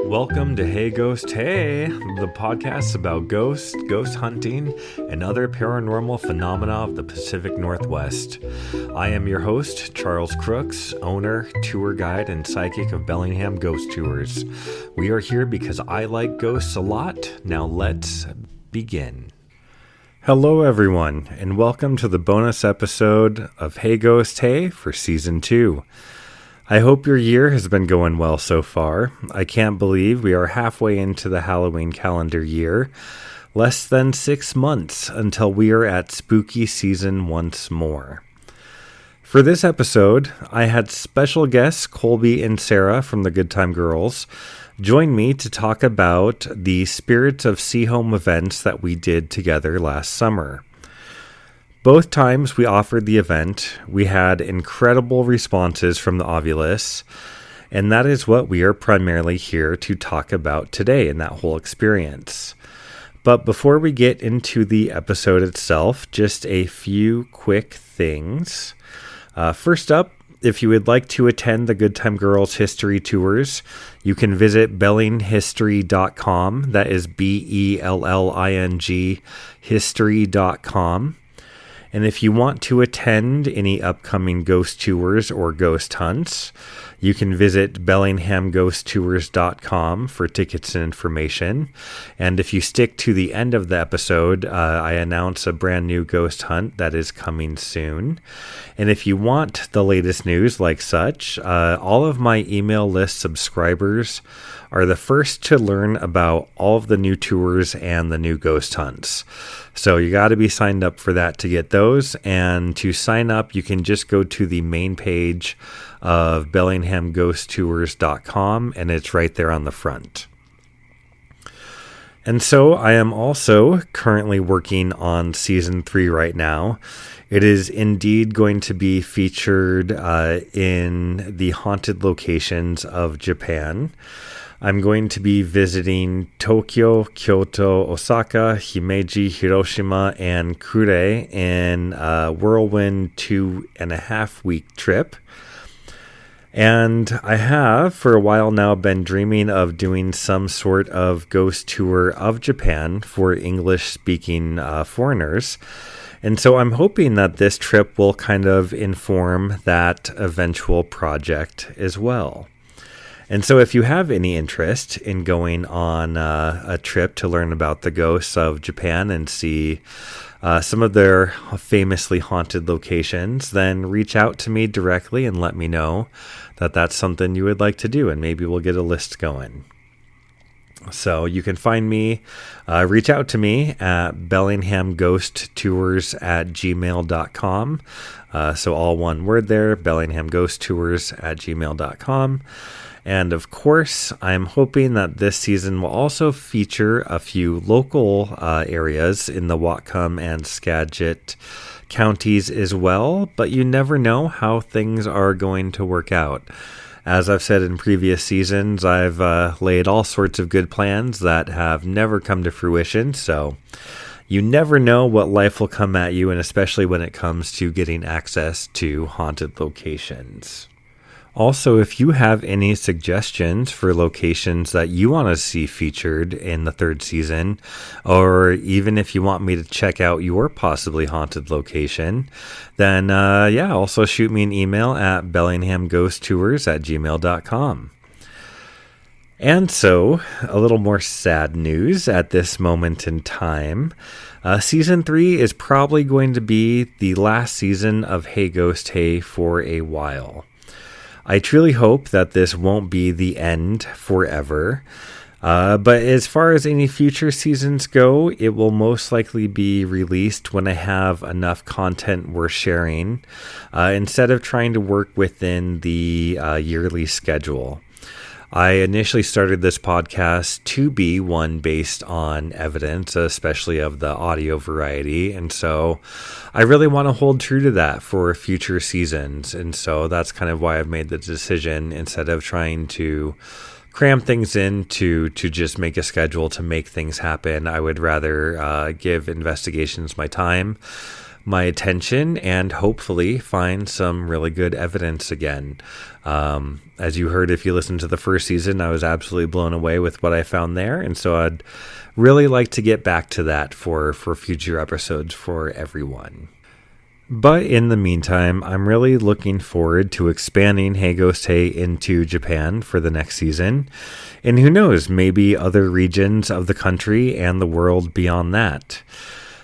Welcome to Hey Ghost Hey, the podcast about ghosts, ghost hunting, and other paranormal phenomena of the Pacific Northwest. I am your host, Charles Crooks, owner, tour guide, and psychic of Bellingham Ghost Tours. We are here because I like ghosts a lot. Now let's begin. Hello everyone, and welcome to the bonus episode of Hey Ghost Hey for Season 2. I hope your year has been going well so far. I can't believe we are halfway into the Halloween calendar year. Less than 6 months until we are at spooky season once more. For this episode, I had special guests Kolby and Sarah from the Good Time Girls join me to talk about the Spirits of Sehome events that we did together last summer. Both times we offered the event, we had incredible responses from the Ovilus, and that is what we are primarily here to talk about today in that whole experience. But before we get into the episode itself, just a few quick things. First up, if you would like to attend the Good Time Girls History Tours, you can visit bellinghistory.com. That is BELLING history.com. And if you want to attend any upcoming ghost tours or ghost hunts, you can visit bellinghamghosttours.com for tickets and information. And if you stick to the end of the episode, I announce a brand new ghost hunt that is coming soon. And if you want the latest news like such, all of my email list subscribers are the first to learn about all of the new tours and the new ghost hunts. So you got to be signed up for that to get those. And to sign up, you can just go to the main page of bellinghamghosttours.com, and it's right there on the front. And so I am also currently working on Season 3 right now. It is indeed going to be featured in the haunted locations of Japan. I'm going to be visiting Tokyo, Kyoto, Osaka, Himeji, Hiroshima, and Kure in a whirlwind 2.5 week trip. And I have, for a while now, been dreaming of doing some sort of ghost tour of Japan for English-speaking foreigners. And so I'm hoping that this trip will kind of inform that eventual project as well. And so if you have any interest in going on a trip to learn about the ghosts of Japan and see some of their famously haunted locations, then reach out to me directly and let me know that that's something you would like to do, and maybe we'll get a list going. So you can find me, reach out to me at bellinghamghosttours@gmail.com. So all one word there, bellinghamghosttours@gmail.com. And of course, I'm hoping that this season will also feature a few local areas in the Whatcom and Skagit counties as well, but you never know how things are going to work out. As I've said in previous seasons, I've laid all sorts of good plans that have never come to fruition, so you never know what life will come at you, and especially when it comes to getting access to haunted locations. Also, if you have any suggestions for locations that you want to see featured in the third season, or even if you want me to check out your possibly haunted location, then also shoot me an email at bellinghamghosttours@gmail.com. And so, a little more sad news at this moment in time. Season 3 is probably going to be the last season of Hey Ghost Hey for a while. I truly hope that this won't be the end forever. But as far as any future seasons go, it will most likely be released when I have enough content worth sharing, instead of trying to work within the yearly schedule. I initially started this podcast to be one based on evidence, especially of the audio variety. And so I really want to hold true to that for future seasons. And so that's kind of why I've made the decision, instead of trying to cram things in to just make a schedule to make things happen, I would rather give investigations my time, my attention, and hopefully find some really good evidence again. As you heard, if you listened to the first season, I was absolutely blown away with what I found there. And so I'd really like to get back to that for future episodes for everyone. But in the meantime, I'm really looking forward to expanding Hey Ghost Hey into Japan for the next season. And who knows, maybe other regions of the country and the world beyond that.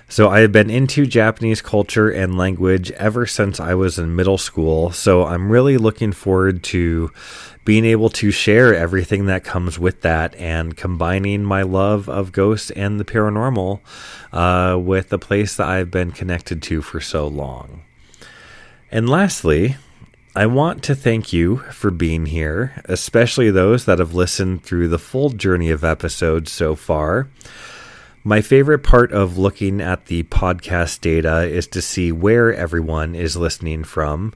So I have been into Japanese culture and language ever since I was in middle school. So I'm really looking forward to being able to share everything that comes with that, and combining my love of ghosts and the paranormal with the place that I've been connected to for so long. And lastly, I want to thank you for being here, especially those that have listened through the full journey of episodes so far. My favorite part of looking at the podcast data is to see where everyone is listening from.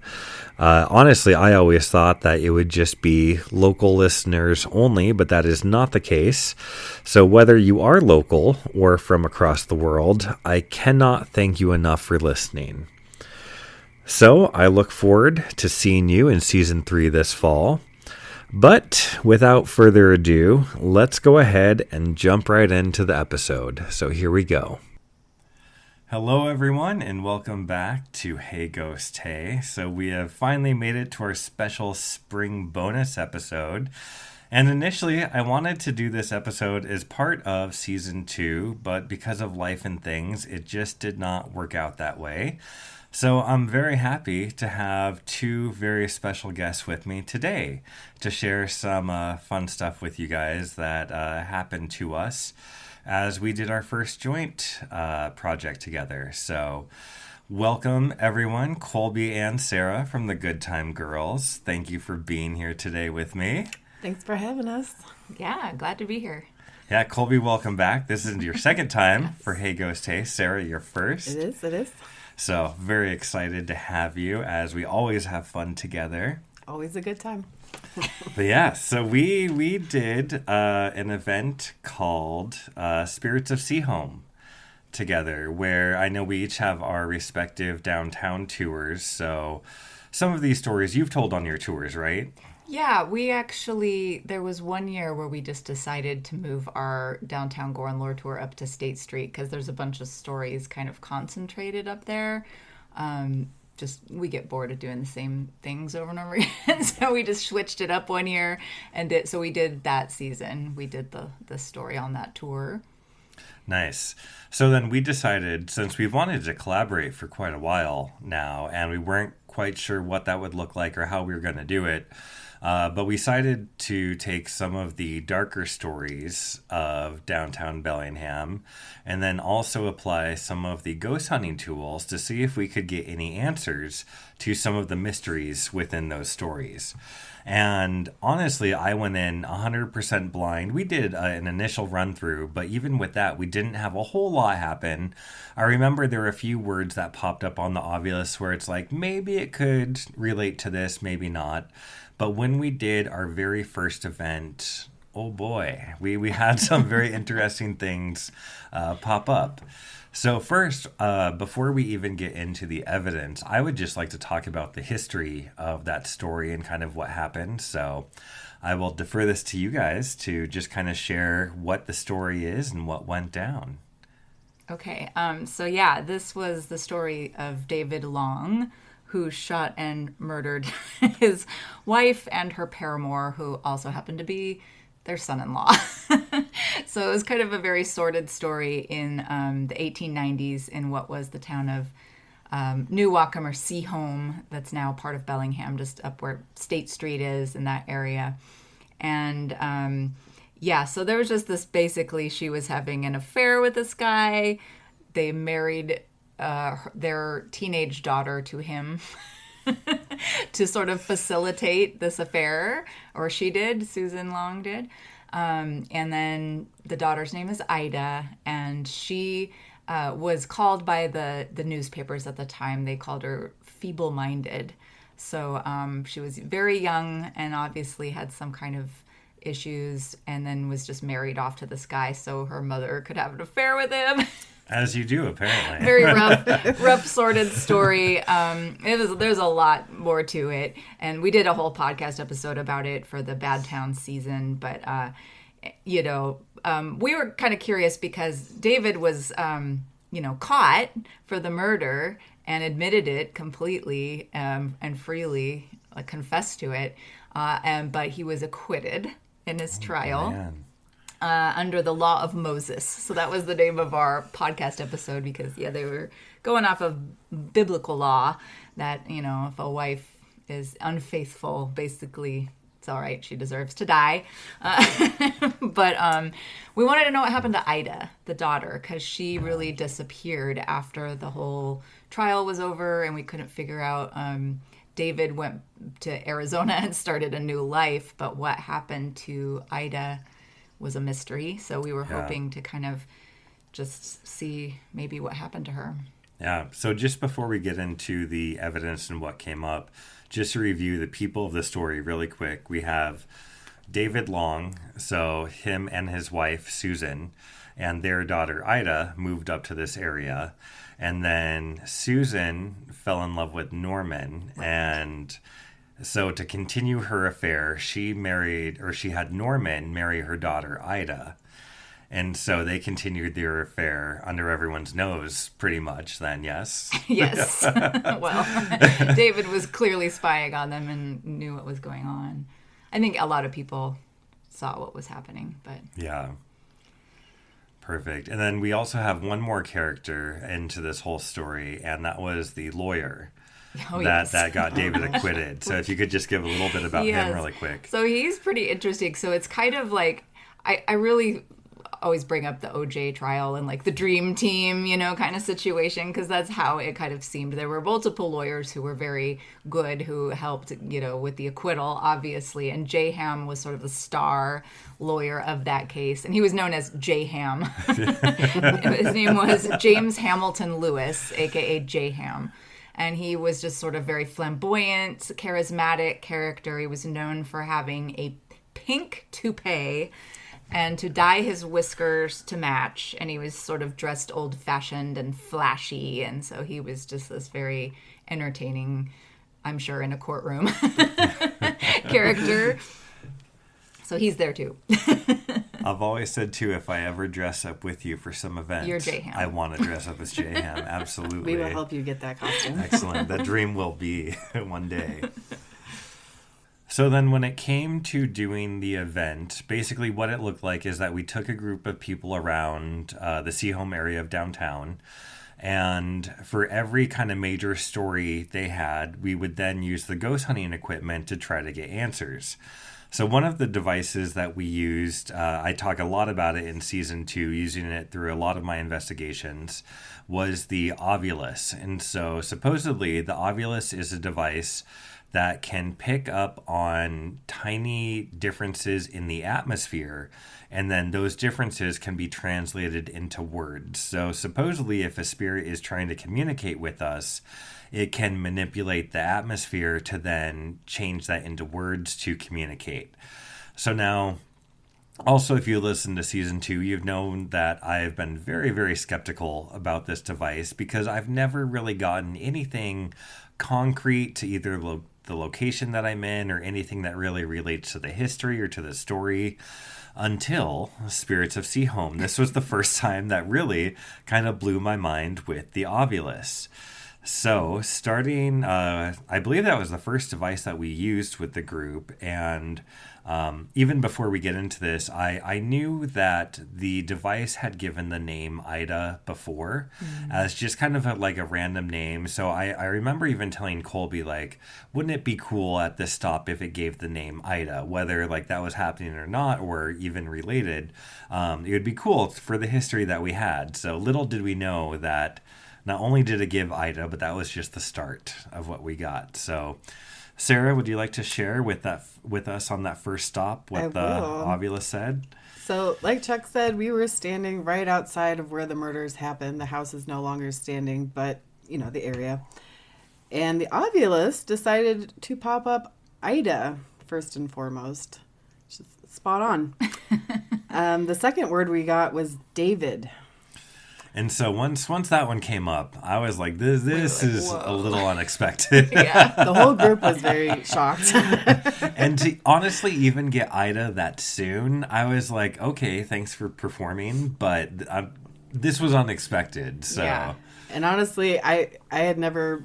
Honestly, I always thought that it would just be local listeners only, but that is not the case. So whether you are local or from across the world, I cannot thank you enough for listening. So I look forward to seeing you in season 3 this fall. But without further ado, let's go ahead and jump right into the episode. So here we go. Hello, everyone, and welcome back to Hey Ghost Hey. So we have finally made it to our special spring bonus episode. And initially, I wanted to do this episode as part of season 2, but because of life and things, it just did not work out that way. So I'm very happy to have 2 very special guests with me today to share some fun stuff with you guys that happened to us as we did our first joint project together. So welcome, everyone, Kolby and Sarah from the Good Time Girls. Thank you for being here today with me. Thanks for having us. Yeah, glad to be here. Yeah, Kolby, welcome back. This is your second time for Hey Ghost Hey. Sarah, your first. It is. So very excited to have you, as we always have fun together. Always a good time. But yeah, so we did an event called Spirits of Sehome together, where I know we each have our respective downtown tours. So some of these stories you've told on your tours, right? Yeah, there was one year where we just decided to move our downtown Gore and Lore tour up to State Street because there's a bunch of stories kind of concentrated up there. We get bored of doing the same things over and over again. So we just switched it up one year, so we did that season. We did the story on that tour. Nice. So then we decided, since we've wanted to collaborate for quite a while now, and we weren't quite sure what that would look like or how we were going to do it, but we decided to take some of the darker stories of downtown Bellingham and then also apply some of the ghost hunting tools to see if we could get any answers to some of the mysteries within those stories. And honestly, I went in 100% blind. We did an initial run through, but even with that, we didn't have a whole lot happen. I remember there were a few words that popped up on the Ovilus where it's like, maybe it could relate to this, maybe not. But when we did our very first event, oh boy, we had some very interesting things pop up. So first, before we even get into the evidence, I would just like to talk about the history of that story and kind of what happened. So I will defer this to you guys to just kind of share what the story is and what went down. Okay, this was the story of David Long, who shot and murdered his wife and her paramour, who also happened to be their son-in-law. So it was kind of a very sordid story in the 1890s in what was the town of New Wacom, or Sehome, that's now part of Bellingham, just up where State Street is in that area. And so there was just this, basically she was having an affair with this guy. They married their teenage daughter to him. to sort of facilitate this affair, or she did, Susan Long did. And then the daughter's name is Ida, and she was called by the newspapers at the time. They called her feeble-minded. So she was very young and obviously had some kind of issues, and then was just married off to this guy so her mother could have an affair with him. As you do, apparently. Very rough, sordid story. There's a lot more to it, and we did a whole podcast episode about it for the Bad Town season. But we were kind of curious because David was, caught for the murder and admitted it completely and freely, confessed to it, but he was acquitted in his trial. Man. Under the law of Moses. So that was the name of our podcast episode because, they were going off of biblical law that, if a wife is unfaithful, basically, it's all right. She deserves to die. But we wanted to know what happened to Ida, the daughter, because she really disappeared after the whole trial was over and we couldn't figure out. David went to Arizona and started a new life, but what happened to Ida was a mystery. So we were hoping to kind of just see maybe what happened to her. Yeah. So just before we get into the evidence and what came up, just to review the people of the story really quick, we have David Long. So him and his wife, Susan, and their daughter, Ida, moved up to this area. And then Susan fell in love with Norman. And so to continue her affair, she had Norman marry her daughter, Ida. And so they continued their affair under everyone's nose, pretty much then, yes? Yes. Well, David was clearly spying on them and knew what was going on. I think a lot of people saw what was happening, but... Yeah. Perfect. And then we also have one more character into this whole story, and that was the lawyer. That got David acquitted. So if you could just give a little bit about him really quick. So he's pretty interesting. So it's kind of like, I really always bring up the OJ trial and like the dream team, kind of situation, because that's how it kind of seemed. There were multiple lawyers who were very good, who helped, with the acquittal, obviously. And Sehome was sort of the star lawyer of that case. And he was known as Sehome. His name was James Hamilton Lewis, a.k.a. Sehome. And he was just sort of very flamboyant, charismatic character. He was known for having a pink toupee and to dye his whiskers to match. And he was sort of dressed old-fashioned and flashy. And so he was just this very entertaining, I'm sure, in a courtroom character. So he's there too. I've always said too, if I ever dress up with you for some event, you're Sehome. I want to dress up as Sehome. Absolutely. We will help you get that costume. Excellent. That dream will be one day. So then when it came to doing the event, basically what it looked like is that we took a group of people around the Sehome area of downtown. And for every kind of major story they had, we would then use the ghost hunting equipment to try to get answers. So one of the devices that we used, I talk a lot about it in season 2, using it through a lot of my investigations, was the Ovilus. And so supposedly the Ovilus is a device that can pick up on tiny differences in the atmosphere, and then those differences can be translated into words. So supposedly if a spirit is trying to communicate with us, it can manipulate the atmosphere to then change that into words to communicate. So now, also, if you listen to season 2, you've known that I've been very, very skeptical about this device because I've never really gotten anything concrete to either the location that I'm in or anything that really relates to the history or to the story until Spirits of Sehome. This was the first time that really kind of blew my mind with the Ovilus. So starting, I believe that was the first device that we used with the group. And even before we get into this, I knew that the device had given the name Ida before as just kind of like a random name. So I remember even telling Kolby, like, wouldn't it be cool at this stop if it gave the name Ida, whether like that was happening or not, or even related. It would be cool for the history that we had. So little did we know that not only did it give Ida, but that was just the start of what we got. So, Sarah, would you like to share with us on that first stop what the Ovilus said? So, like Chuck said, we were standing right outside of where the murders happened. The house is no longer standing, but, the area. And the Ovilus decided to pop up Ida first and foremost. Just spot on. The second word we got was David. And so once that one came up, I was like, this is whoa. a little unexpected. Yeah. The whole group was very shocked. And to honestly even get Ida that soon, I was like, okay, thanks for performing, but this was unexpected. So, Yeah. And honestly, I had never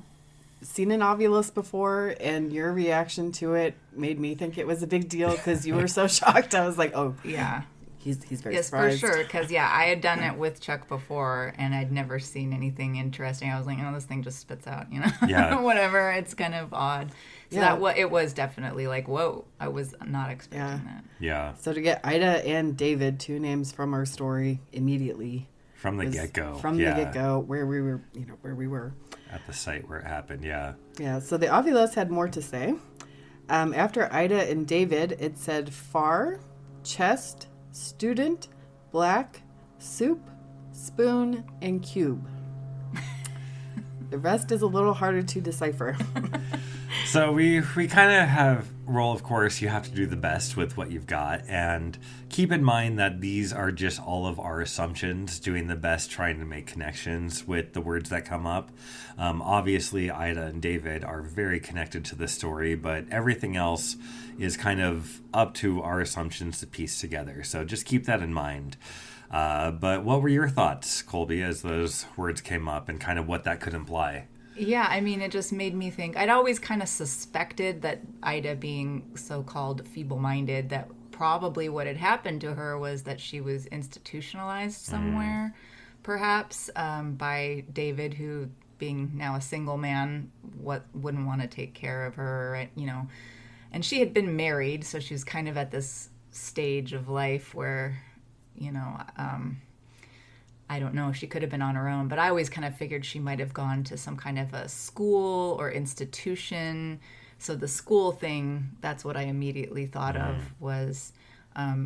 seen an Ovilus before, and your reaction to it made me think it was a big deal because you were so shocked. I was like, oh, Yeah. he's very Yes, surprised. for sure. Because, I had done it with Chuck before, and I'd never seen anything interesting. I was like, this thing just spits out, Yeah. Whatever. It's kind of odd. So Yeah. it was definitely like, whoa, I was not expecting that. yeah, So to get Ida and David, two names from our story immediately. from the was get-go. From the get-go, where we were. At the site where it happened, yeah. Yeah, so the Ovilus had more to say. After Ida and David, it said far, chest, student, black, soup, spoon, and cube. The rest is a little harder to decipher. So we kind of have role, of course, you have to do the best with what you've got. And keep in mind that these are just all of our assumptions, doing the best, trying to make connections with the words that come up. Obviously, Ida and David are very connected to the story, but everything else is kind of up to our assumptions to piece together. So just keep that in mind. But what were your thoughts, Kolby, as those words came up and kind of what that could imply? Yeah, it just made me think. I'd always kind of suspected that Ida, being so-called feeble-minded, that probably what had happened to her was that she was institutionalized somewhere, perhaps, by David, who, being now a single man, wouldn't want to take care of her, right? And she had been married, so she was kind of at this stage of life where, I don't know, she could have been on her own, but I always kind of figured she might have gone to some kind of a school or institution. So the school thing, that's what I immediately thought of was,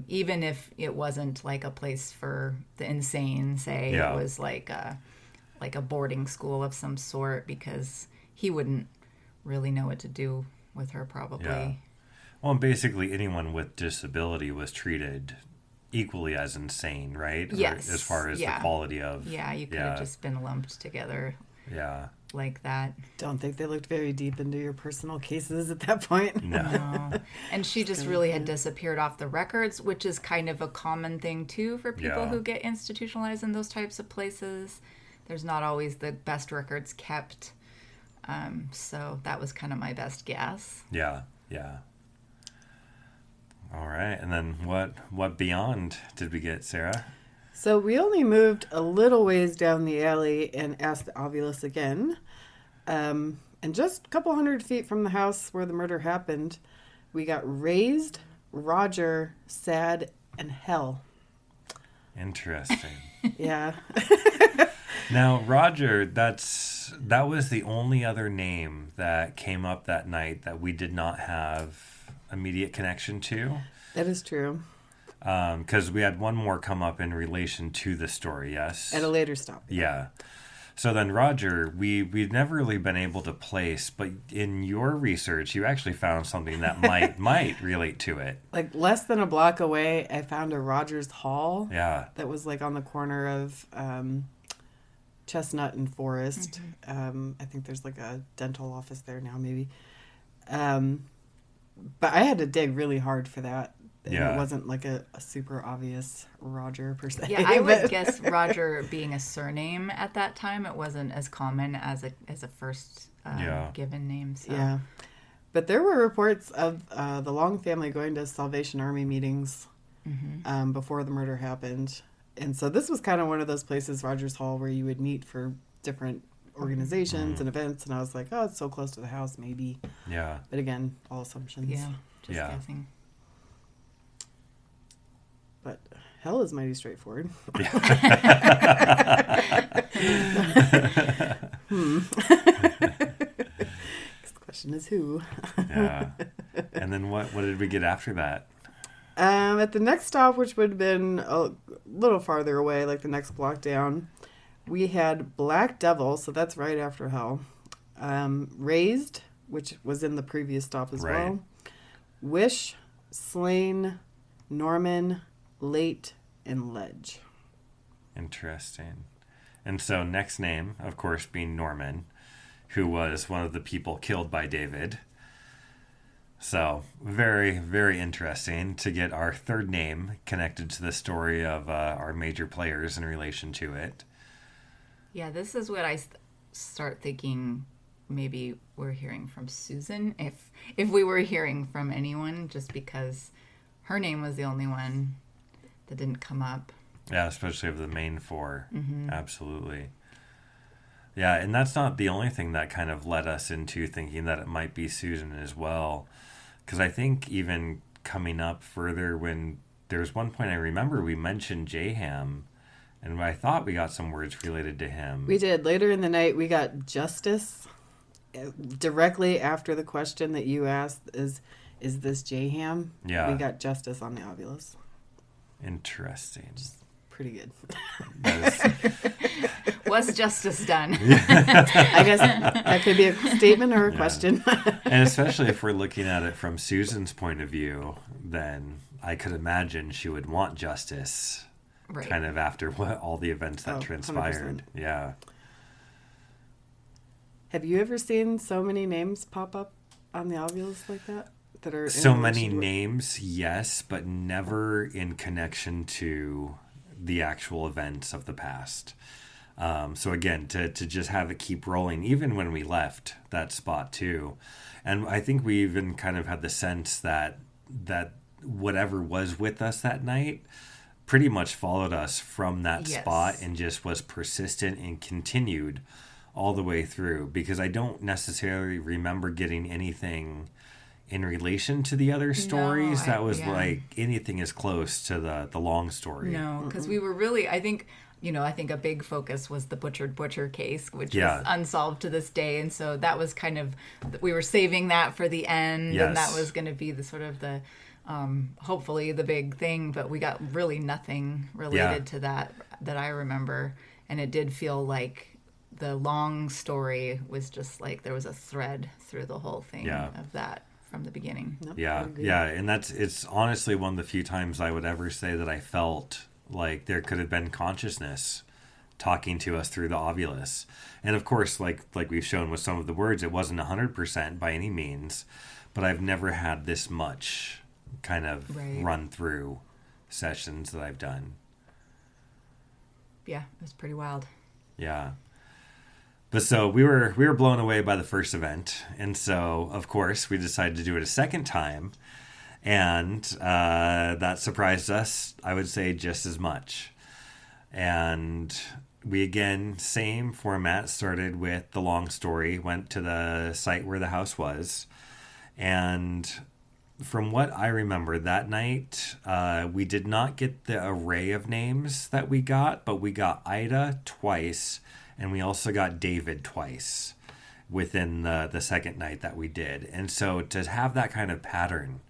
even if it wasn't like a place for the insane, say, Yeah. it was like a boarding school of some sort, because he wouldn't really know what to do with her probably. Yeah. Well, basically anyone with disability was treated equally as insane, right? Yes. Or as far as the quality of... Yeah, you could have just been lumped together Yeah. like that. Don't think they looked very deep into your personal cases at that point. No. And she just really had disappeared off the records, which is kind of a common thing too for people Yeah. who get institutionalized in those types of places. There's not always the best records kept. So that was kind of my best guess. Yeah. Yeah. All right. And then what beyond did we get, Sarah? So we only moved a little ways down the alley and asked the Ovilus again. And just a couple hundred feet from the house where the murder happened, we got raised, Roger, sad, and hell. Interesting. Yeah. Now, Roger, that was the only other name that came up that night that we did not have immediate connection to. That is true. Because we had one more come up in relation to the story, yes? At a later stop. Yeah. So then Roger, we've never really been able to place, but in your research, you actually found something that might relate to it. Like less than a block away, I found a Rogers Hall. Yeah. That was like on the corner of Chestnut and Forest. Mm-hmm. I think there's like a dental office there now, maybe. But I had to dig really hard for that. And Yeah. It wasn't like a super obvious Roger per se. Yeah, I would but- guess Roger being a surname at that time. It wasn't as common as a first given name. So. Yeah. But there were reports of the Long family going to Salvation Army meetings before the murder happened. And so this was kind of one of those places, Rogers Hall, where you would meet for different organizations and events. And I was like, oh, it's so close to the house, maybe. Yeah. But again, all assumptions. Yeah, just Yeah. guessing. But hell is mighty straightforward. The question is who. Yeah. And then what did we get after that? At the next stop, which would have been a little farther away, like the next block down, we had Black Devil, so that's right after hell. Raised, which was in the previous stop as well. Wish, Slain, Norman, Late, and Ledge. Interesting. And so next name, of course, being Norman, who was one of the people killed by David. So very, very interesting to get our third name connected to the story of our major players in relation to it. Yeah, this is what I start thinking. Maybe we're hearing from Susan, if we were hearing from anyone, just because her name was the only one that didn't come up. Yeah, especially of the main four. Mm-hmm. Absolutely. Yeah, and that's not the only thing that kind of led us into thinking that it might be Susan as well. Because I think even coming up further, when there was one point I remember we mentioned Sehome, and I thought we got some words related to him. We did. Later in the night, we got Justice. Directly after the question that you asked, is this Sehome? Yeah. We got Justice on the Ovilus. Interesting. Pretty good. Was justice done? I guess that could be a statement or a question. And especially if we're looking at it from Susan's point of view, then I could imagine she would want justice, Right. kind of after all the events that transpired. 100%. Yeah. Have you ever seen so many names pop up on the Ovilus like that? That are So many names, yes, but never in connection to the actual events of the past. So again, to just have it keep rolling, even when we left that spot too. And I think we even kind of had the sense that whatever was with us that night pretty much followed us from that spot and just was persistent and continued all the way through, because I don't necessarily remember getting anything in relation to the other stories that was like anything as close to the long story. No, because we were really, I think a big focus was the butcher case, which is unsolved to this day. And so that was kind of, we were saving that for the end, and that was going to be the sort of the, hopefully the big thing, but we got really nothing related to that I remember. And it did feel like the long story was just like there was a thread through the whole thing of that from the beginning. Nope, and it's honestly one of the few times I would ever say that I felt like there could have been consciousness talking to us through the Ovilus. And of course, like we've shown with some of the words, it wasn't 100% by any means, but I've never had this much kind of run through sessions that I've done. Yeah, it was pretty wild. Yeah. But so we were blown away by the first event, and so of course we decided to do it a second time, and that surprised us, I would say, just as much. And we again, same format, started with the long story, went to the site where the house was, and from what I remember that night, we did not get the array of names that we got, but we got Ida twice. And we also got David twice within the second night that we did. And so to have that kind of pattern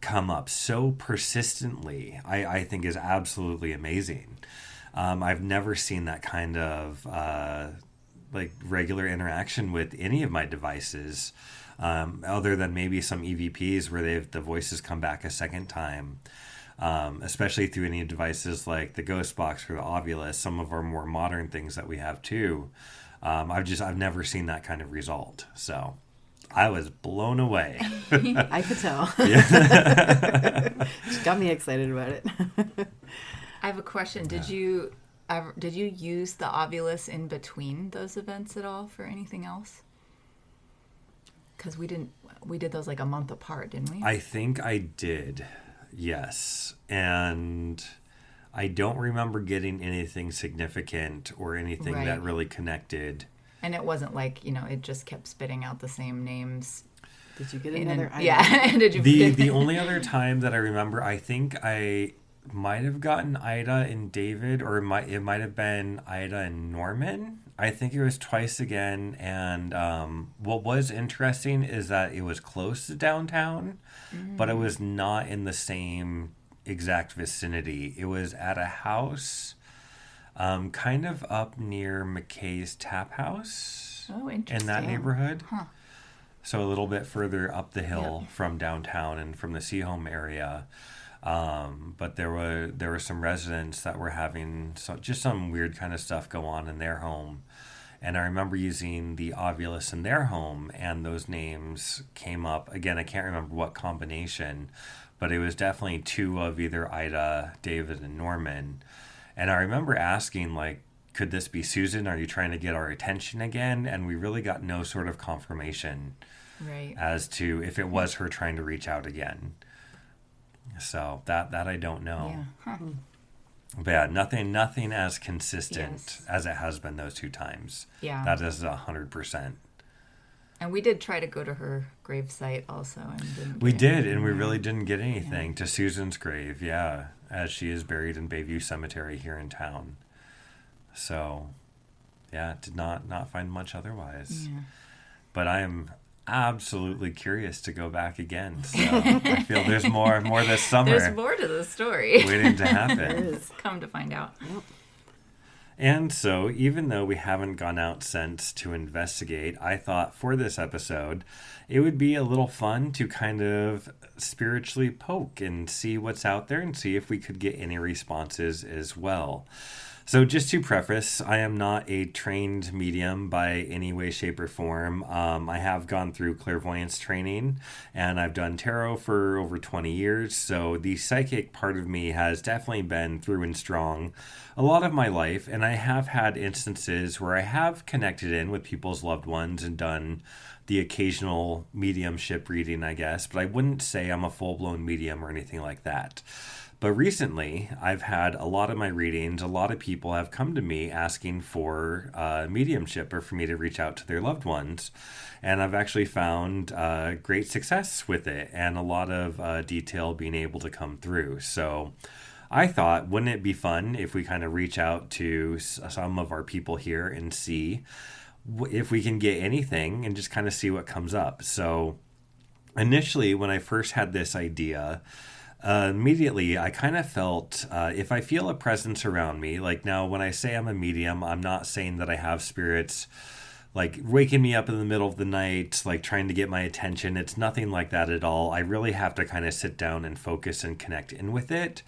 come up so persistently, I think is absolutely amazing. I've never seen that kind of like regular interaction with any of my devices, other than maybe some EVPs where the voices come back a second time. Especially through any devices like the Ghost Box or the Ovilus, some of our more modern things that we have too. I've never seen that kind of result. So I was blown away. I could tell. She got me excited about it. I have a question. Did you use the Ovilus in between those events at all for anything else? Because we did those like a month apart, didn't we? I think I did. Yes, and I don't remember getting anything significant or anything that really connected. And it wasn't like, it just kept spitting out the same names. Did you get another item? Yeah. The only other time that I remember, I think I might have gotten Ida and David, or it might have been Ida and Norman. I think it was twice again. And what was interesting is that it was close to downtown, but it was not in the same exact vicinity. It was at a house kind of up near McKay's Tap House. Oh, interesting. In that neighborhood. Huh. So a little bit further up the hill from downtown and from the Sehome area. But there were some residents that were having just some weird kind of stuff go on in their home. And I remember using the Ovilus in their home, and those names came up. Again, I can't remember what combination, but it was definitely two of either Ida, David, and Norman. And I remember asking, like, could this be Susan? Are you trying to get our attention again? And we really got no sort of confirmation as to if it was her trying to reach out again. So that I don't know. Yeah. Huh. But yeah, nothing as consistent as it has been those two times. Yeah. That is 100%. And we did try to go to her gravesite also. And we did, and we really didn't get anything to Susan's grave, as she is buried in Bayview Cemetery here in town. So, did not find much otherwise. Yeah. But I am absolutely curious to go back again. So I feel there's more this summer. There's more to the story waiting to happen. There is. Come to find out. Yep. And so, even though we haven't gone out since to investigate, I thought for this episode, it would be a little fun to kind of spiritually poke and see what's out there and see if we could get any responses as well. So just to preface, I am not a trained medium by any way, shape, or form. I have gone through clairvoyance training, and I've done tarot for over 20 years. So the psychic part of me has definitely been through and strong a lot of my life. And I have had instances where I have connected in with people's loved ones and done the occasional mediumship reading, I guess. But I wouldn't say I'm a full-blown medium or anything like that. But recently, I've had a lot of my readings, a lot of people have come to me asking for mediumship or for me to reach out to their loved ones. And I've actually found great success with it and a lot of detail being able to come through. So I thought, wouldn't it be fun if we kind of reach out to some of our people here and see if we can get anything and just kind of see what comes up. So initially, when I first had this idea, immediately I kind of felt if I feel a presence around me, like now when I say I'm a medium, I'm not saying that I have spirits like waking me up in the middle of the night, like trying to get my attention. It's nothing like that at all. I really have to kind of sit down and focus and connect in with it.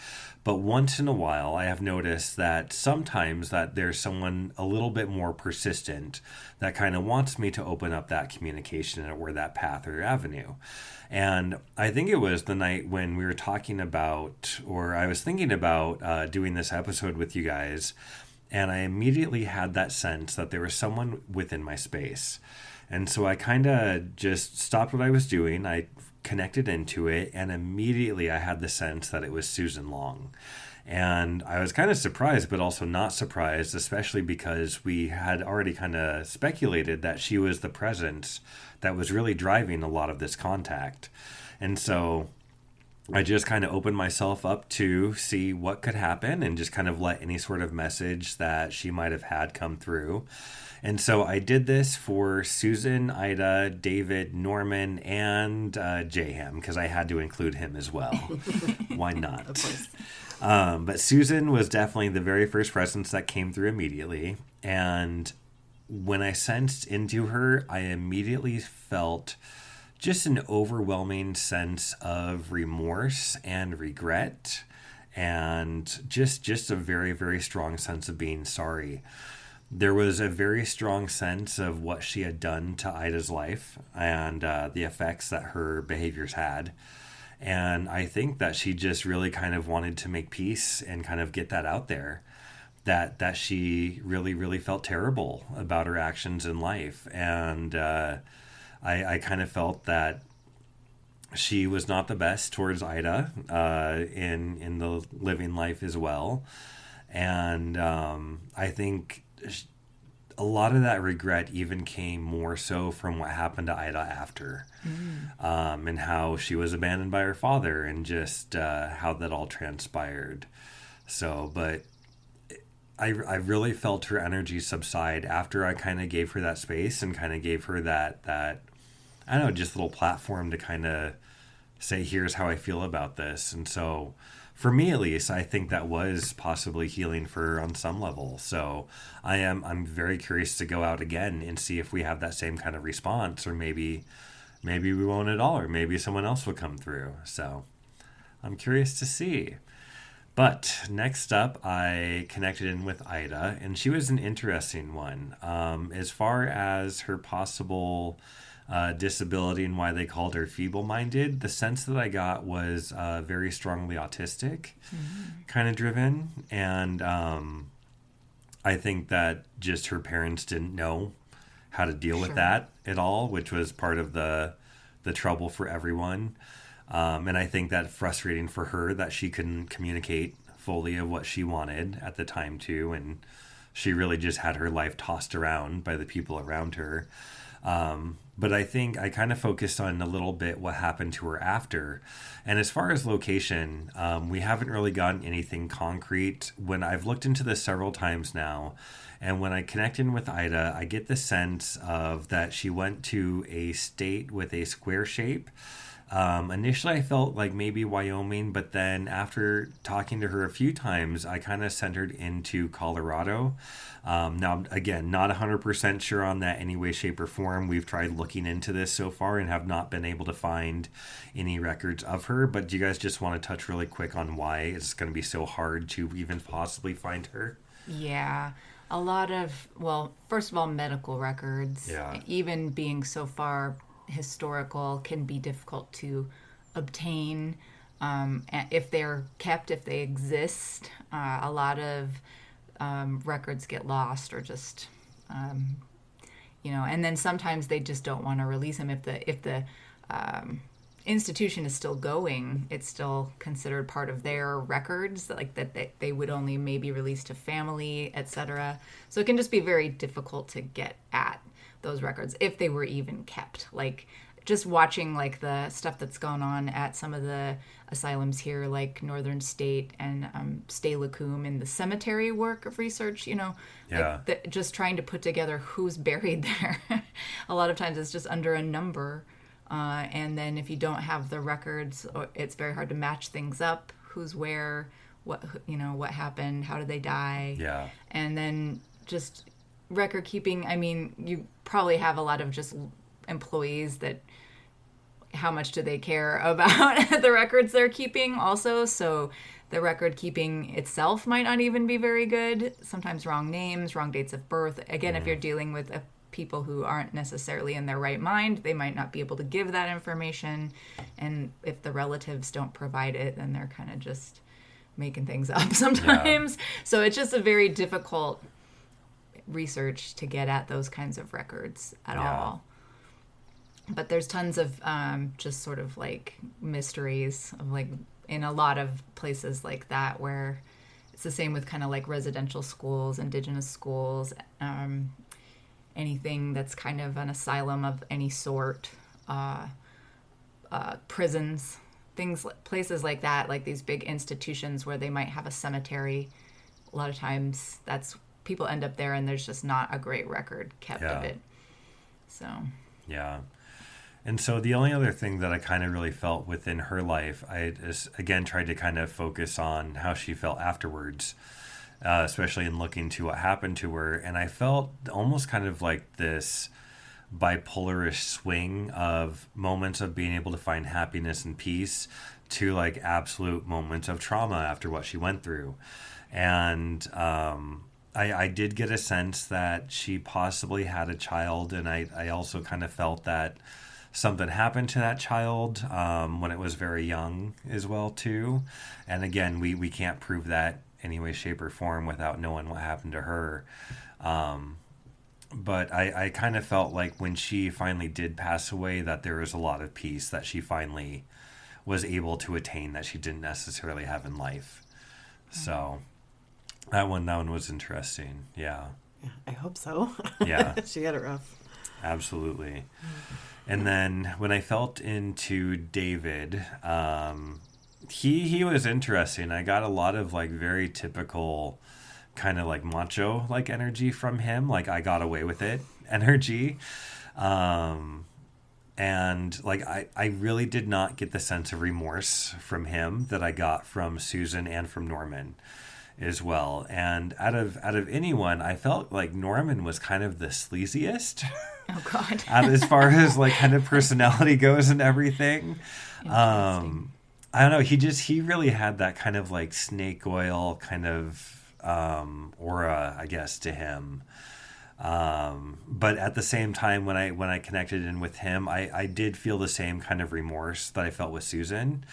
But once in a while, I have noticed that sometimes that there's someone a little bit more persistent that kind of wants me to open up that communication or that path or avenue. And I think it was the night when we were talking about, or I was thinking about doing this episode with you guys, and I immediately had that sense that there was someone within my space. And so I kind of just stopped what I was doing. I connected into it, and immediately I had the sense that it was Susan Long. And I was kind of surprised, but also not surprised, especially because we had already kind of speculated that she was the presence that was really driving a lot of this contact. And so I just kind of opened myself up to see what could happen and just kind of let any sort of message that she might have had come through. And so I did this for Susan, Ida, David, Norman, and Jayham, because I had to include him as well. Why not? Of course. But Susan was definitely the very first presence that came through immediately. And when I sensed into her, I immediately felt just an overwhelming sense of remorse and regret, and just a very, very strong sense of being sorry. There was a very strong sense of what she had done to Ida's life and the effects that her behaviors had. And I think that she just really kind of wanted to make peace and kind of get that out there, that she really, really felt terrible about her actions in life. And I kind of felt that she was not the best towards Ida in the living life as well. And I think a lot of that regret even came more so from what happened to Ida after, and how she was abandoned by her father, and just how that all transpired. So, but I really felt her energy subside after I kind of gave her that space and kind of gave her that I don't know, just little platform to kind of say, here's how I feel about this. And so, for me at least, I think that was possibly healing for her on some level. So I'm very curious to go out again and see if we have that same kind of response, or maybe we won't at all, or maybe someone else will come through. So I'm curious to see. But next up, I connected in with Ida, and she was an interesting one. As far as her possible disability and why they called her feeble-minded, the sense that I got was very strongly autistic, kind of driven. And I think that just her parents didn't know how to deal with that at all, which was part of the trouble for everyone. And I think that frustrating for her that she couldn't communicate fully of what she wanted at the time too. And she really just had her life tossed around by the people around her. But I think I kind of focused on a little bit what happened to her after. And as far as location, we haven't really gotten anything concrete. When I've looked into this several times now, and when I connect in with Ida, I get the sense of that she went to a state with a square shape. Initially, I felt like maybe Wyoming, but then after talking to her a few times, I kind of centered into Colorado. Now, again, not 100% sure on that any way, shape, or form. We've tried looking into this so far and have not been able to find any records of her. But do you guys just want to touch really quick on why it's going to be so hard to even possibly find her? Yeah. A lot of, well, first of all, medical records, even being so far historical, can be difficult to obtain. If they're kept, if they exist, a lot of records get lost, or just and then sometimes they just don't want to release them. If the institution is still going, it's still considered part of their records, like that they would only maybe release to family, etc. So it can just be very difficult to get at those records if they were even kept. Like, just watching like the stuff that's gone on at some of the asylums here, like Northern State and Stay Lacombe, in the cemetery work of research, like just trying to put together who's buried there. A lot of times it's just under a number, and then if you don't have the records, it's very hard to match things up, who's where, what happened, how did they die, and then just record keeping. I mean, you probably have a lot of just employees that, how much do they care about the records they're keeping also? So the record keeping itself might not even be very good. Sometimes wrong names, wrong dates of birth. Again, if you're dealing with people who aren't necessarily in their right mind, they might not be able to give that information. And if the relatives don't provide it, then they're kind of just making things up sometimes. So it's just a very difficult research to get at those kinds of records at all. But there's tons of just sort of like mysteries of, like, in a lot of places like that, where it's the same with kind of like residential schools, indigenous schools, anything that's kind of an asylum of any sort, prisons, places like that, like these big institutions where they might have a cemetery. A lot of times people end up there and there's just not a great record kept of it. So. Yeah. And so the only other thing that I kind of really felt within her life, I just, again, tried to kind of focus on how she felt afterwards, especially in looking to what happened to her. And I felt almost kind of like this bipolarish swing of moments of being able to find happiness and peace to like absolute moments of trauma after what she went through. And I did get a sense that she possibly had a child, and I also kind of felt that something happened to that child when it was very young as well too. And again, we can't prove that any way, shape, or form without knowing what happened to her. But I kind of felt like when she finally did pass away, that there was a lot of peace that she finally was able to attain that she didn't necessarily have in life. So that one was interesting. Yeah. Yeah, I hope so. Yeah. She had it rough. Absolutely. And then when I felt into David, he was interesting. I got a lot of like very typical kind of like macho like energy from him. Like I got away with it energy. And like I really did not get the sense of remorse from him that I got from Susan and from Norman as well. And out of anyone, I felt like Norman was kind of the sleaziest. Oh God. As far as like kind of personality goes and everything. I don't know. He really had that kind of like snake oil kind of aura, I guess, to him. But at the same time, when I connected in with him, I did feel the same kind of remorse that I felt with Susan,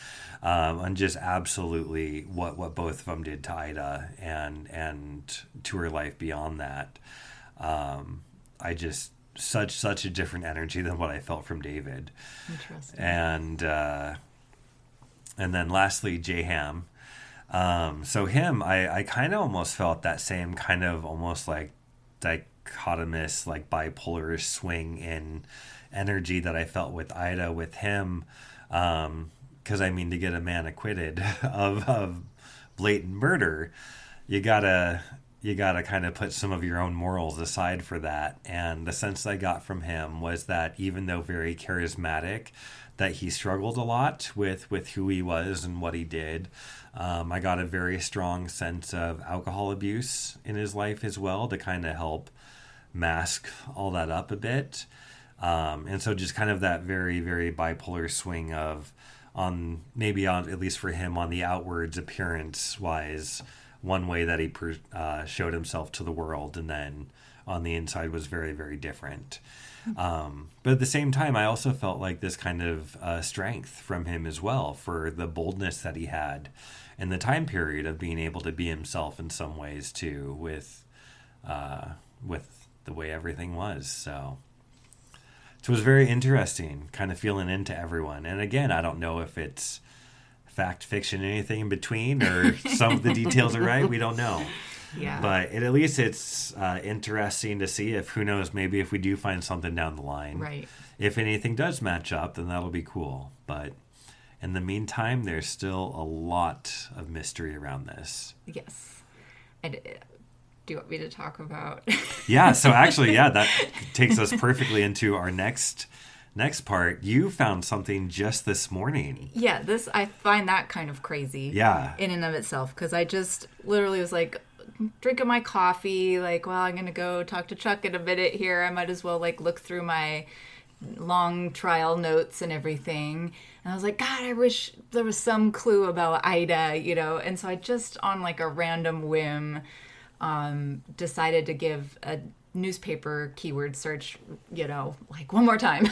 and just absolutely what both of them did to Ida and to her life beyond that. I just such a different energy than what I felt from David. Interesting. And then lastly, J-Ham. So him, I kind of almost felt that same kind of almost like dichotomous, like bipolar swing in energy that I felt with Ida with him. Because I mean, to get a man acquitted of blatant murder, you gotta kind of put some of your own morals aside for that. And the sense I got from him was that even though very charismatic, that he struggled a lot with who he was and what he did. I got a very strong sense of alcohol abuse in his life as well to kind of help mask all that up a bit. And so just kind of that very, very bipolar swing of at least for him, on the outwards appearance wise, one way that he showed himself to the world, and then on the inside was very, very different. But at the same time, I also felt like this kind of strength from him as well, for the boldness that he had in the time period of being able to be himself in some ways too, with the way everything was. So it was very interesting, kind of feeling into everyone. And again, I don't know if it's fact, fiction, anything in between, or some of the details are right. We don't know. Yeah. But at least it's interesting to see if, who knows, maybe if we do find something down the line. Right. If anything does match up, then that'll be cool. But in the meantime, there's still a lot of mystery around this. Yes. And do you want me to talk about? Yeah. So actually, yeah, that takes us perfectly into our next part. You found something just this morning. Yeah, I find that kind of crazy. Yeah. In and of itself, because I just literally was like drinking my coffee, like, well, I'm gonna go talk to Chuck in a minute here. I might as well like look through my long trial notes and everything. And I was like, God, I wish there was some clue about Ida, you know. And so I just, on like a random whim, decided to give a newspaper keyword search, you know, like one more time.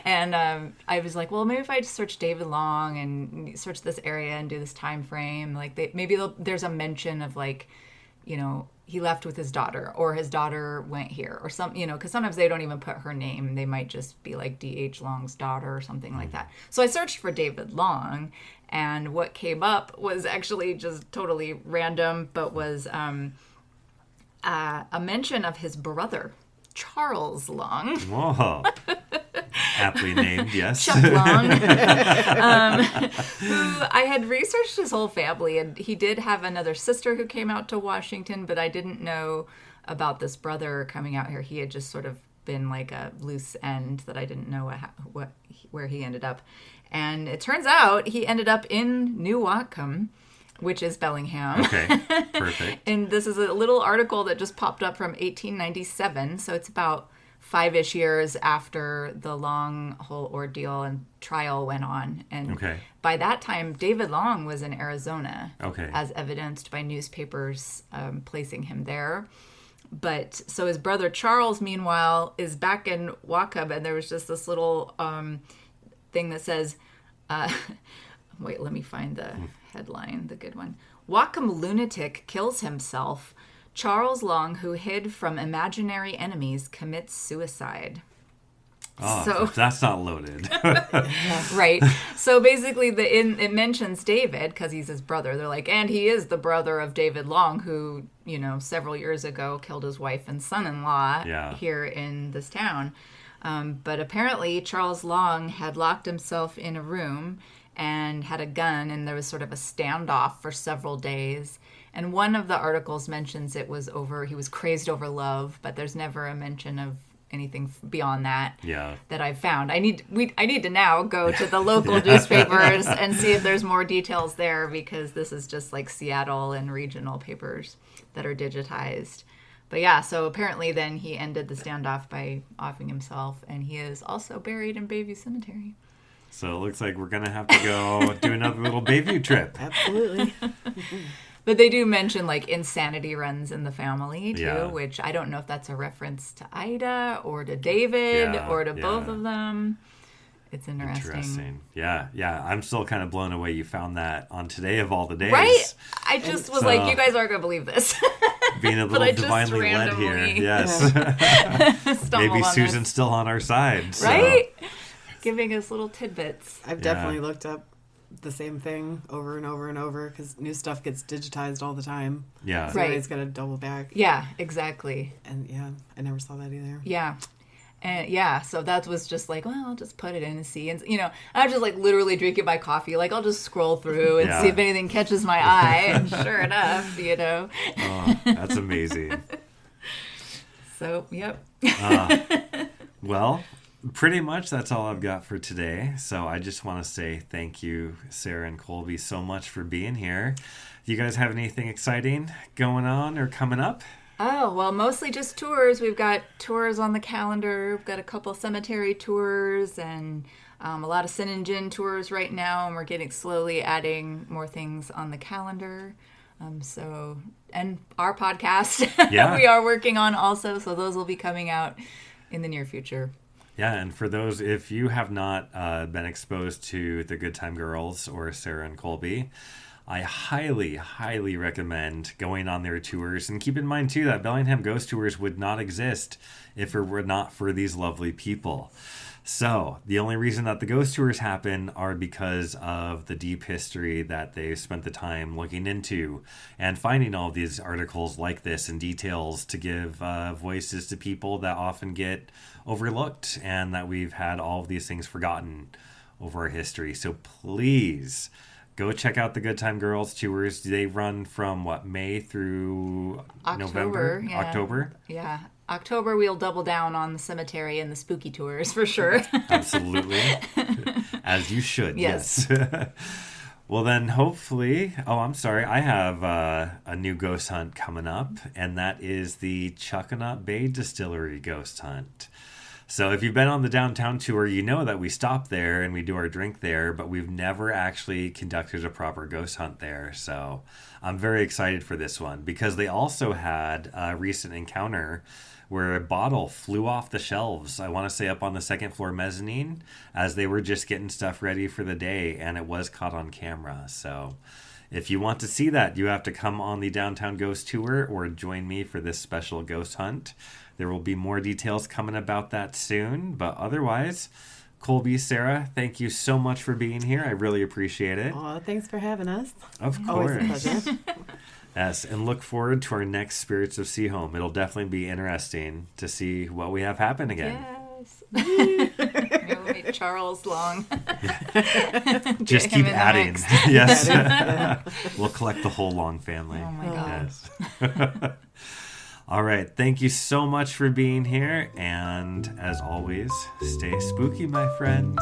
And I was like, well, maybe if I just search David Long and search this area and do this time frame, like there's a mention of like, you know, he left with his daughter, or his daughter went here, or some, you know, because sometimes they don't even put her name. They might just be like D.H. Long's daughter or something like that. So I searched for David Long, and what came up was actually just totally random, but was a mention of his brother, Charles Long. Whoa. Aptly named, yes. Chuck Long. Who I had researched his whole family, and he did have another sister who came out to Washington, but I didn't know about this brother coming out here. He had just sort of been like a loose end that I didn't know where he ended up. And it turns out he ended up in New Whatcom, which is Bellingham. Okay, perfect. And this is a little article that just popped up from 1897, so it's about 5-ish years after the Long whole ordeal and trial went on. And by that time, David Long was in Arizona, as evidenced by newspapers placing him there. But so his brother Charles, meanwhile, is back in Whatcom, and there was just this little thing that says, wait, let me find the headline, the good one. Whatcom lunatic kills himself. Charles Long, who hid from imaginary enemies, commits suicide. Oh, So that's not loaded. right. So basically, it mentions David because he's his brother. They're like, and he is the brother of David Long, who several years ago killed his wife and son-in-law here in this town. But apparently, Charles Long had locked himself in a room and had a gun, and there was sort of a standoff for several days. And one of the articles mentions he was crazed over love, but there's never a mention of anything beyond that that I've found. I need to now go to the local newspapers and see if there's more details there, because this is just like Seattle and regional papers that are digitized. But yeah, so apparently then he ended the standoff by offing himself, and he is also buried in Bayview Cemetery. So it looks like we're going to have to go do another little Bayview trip. Absolutely. But they do mention like insanity runs in the family too, which I don't know if that's a reference to Ida or to David or to both of them. It's interesting. Yeah. I'm still kind of blown away you found that on today of all the days. Right? I just was like, you guys aren't going to believe this. Being a little divinely led here. Yes. Maybe Susan's still on our side. Right? So. Giving us little tidbits. I've definitely looked up the same thing over and over and over, because new stuff gets digitized all the time. Yeah. So it's got to double back. Yeah, exactly. And I never saw that either. Yeah. And so that was just like, well, I'll just put it in and see. And, I was just like literally drinking my coffee. Like, I'll just scroll through and see if anything catches my eye. And sure enough, Oh, that's amazing. So, yep. Well, pretty much that's all I've got for today. So I just want to say thank you, Sarah and Kolby, so much for being here. You guys have anything exciting going on or coming up? Oh, well, mostly just tours. We've got tours on the calendar. We've got a couple cemetery tours and a lot of Sin and Gin tours right now, and we're getting slowly adding more things on the calendar. And our podcast we are working on also, so those will be coming out in the near future. Yeah, and for those, if you have not been exposed to the Good Time Girls or Sarah and Kolby, I highly, highly recommend going on their tours. And keep in mind, too, that Bellingham Ghost Tours would not exist if it were not for these lovely people. So the only reason that the ghost tours happen are because of the deep history that they spent the time looking into and finding all these articles like this and details to give voices to people that often get overlooked and that we've had all of these things forgotten over our history. So please go check out the Good Time Girls tours. They run from May through November? Yeah. October? Yeah. October, we'll double down on the cemetery and the spooky tours for sure. Absolutely. As you should. Yes. Well, then hopefully, I have a new ghost hunt coming up, and that is the Chuckanut Bay Distillery ghost hunt. So if you've been on the downtown tour, you know that we stop there and we do our drink there, but we've never actually conducted a proper ghost hunt there. So I'm very excited for this one because they also had a recent encounter where a bottle flew off the shelves, I want to say up on the second floor mezzanine, as they were just getting stuff ready for the day, and it was caught on camera. So if you want to see that, you have to come on the Downtown Ghost Tour or join me for this special ghost hunt. There will be more details coming about that soon, but otherwise, Kolby, Sarah, thank you so much for being here. I really appreciate it. Oh, thanks for having us. Of Always course. a pleasure. Yes, and look forward to our next Spirits of Sehome. It'll definitely be interesting to see what we have happen again. Yes. We'll meet Charles Long. Just keep adding. Yes. We'll collect the whole Long family. Oh my God. Yes. All right. Thank you so much for being here. And as always, stay spooky, my friends.